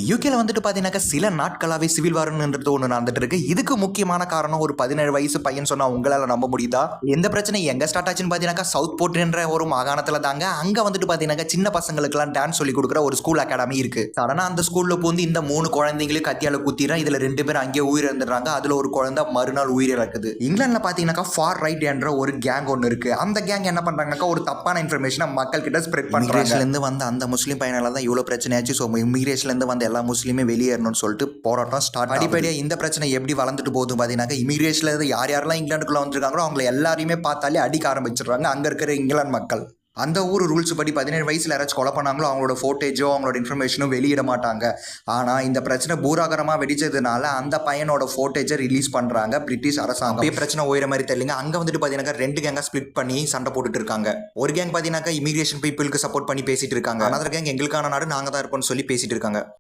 யூகேல வந்துட்டு பார்த்தீங்கன்னாக்கா சில நாட்களாகவே சிவில் வார்ன்றது ஒன்று நடந்துட்டு இருக்கு. இதுக்கு முக்கியமான காரணம் ஒரு 17 வயசு பையன் சொன்னா உங்களால் நம்ப முடியுதா? எந்த பிரச்சனை எங்கே ஸ்டார்ட் ஆச்சுன்னு பார்த்தீங்கன்னாக்கா சவுத் போர்ட்ன்ற ஒரு மாகாணத்தில் தாங்க. அங்கே வந்துட்டு பார்த்தீங்கன்னாக்கா சின்ன பசங்களுக்குலாம் டான்ஸ் சொல்லி கொடுக்குற ஒரு ஸ்கூல் அகாடமி இருக்கு. சடனாக அந்த ஸ்கூலில் போந்து இந்த 3 குழந்தைங்களையும் கத்தியால் குத்திடுறா. இதில் 2 பேர் அங்கேயே உயிரிழந்துடுறாங்க. அதில் ஒரு குழந்தை மறுநாள் உயிரிழக்குது. இங்கிலாந்தில் பார்த்தீங்கன்னாக்கா ஃபார் ரைட் என்ற ஒரு கேங் ஒன்று இருக்கு. அந்த கேங் என்ன பண்ணுறாங்கனாக்கா ஒரு தப்பான இன்ஃபர்மேஷனை மக்கள் கிட்ட ஸ்ப்ரெட் பண்ணுறாங்க. வந்த அந்த முஸ்லீம் பையனால தான் இவ்வளோ பிரச்சனையாச்சு. ஸோ இமிகிரேஷன்லேருந்து வந்து எல்லா முஸ்லீமே வெளியேறணும்னு சொல்லிட்டு போராட்டம் ஸ்டார்ட். அடிப்படையாக இந்த பிரச்சனை எப்படி வளர்ந்துட்டு போகுது பார்த்தீங்கன்னா, இமிகிரேஷன்ல இருந்து யார் யாரெல்லாம் இங்கிலாந்துக்குள்ள வந்திருக்காங்களோ அவங்களை எல்லாரையுமே பார்த்தாலே அடிக்க ஆரம்பிச்சிடுறாங்க அங்கே இருக்கிற இங்கிலாந்து மக்கள். அந்த ஊர் ரூல்ஸ் படி 17 வயசில் யாராச்சும் கொலை பண்ணாங்களோ அவங்களோட ஃபோட்டேஜோ அவங்களோட இன்ஃபர்மேஷனோ வெளியிட மாட்டாங்க. ஆனால் இந்த பிரச்சனை பூராகரமாக வெடிச்சதுனால அந்த பையனோட ஃபோட்டேஜை ரிலீஸ் பண்ணுறாங்க பிரிட்டிஷ் அரசாங்கம். அப்படியே பிரச்சனை ஓயிற மாதிரி தெரியலங்க. அங்கே வந்துட்டு பார்த்தீங்கன்னா 2 கேங்காக ஸ்பிளிட் பண்ணி சண்டை போட்டுட்டு இருக்காங்க. ஒரு கேங் பார்த்தீங்கன்னா இமிகிரேஷன் பீப்புளுக்கு சப்போர்ட் பண்ணி பேசிட்டு இருக்காங்க. அனதர் கேங் எங்களுக்கான நாடு நாங்கள் தான் இருப்போம்னு சொல்லி பேசிட்டு இருக்காங்க.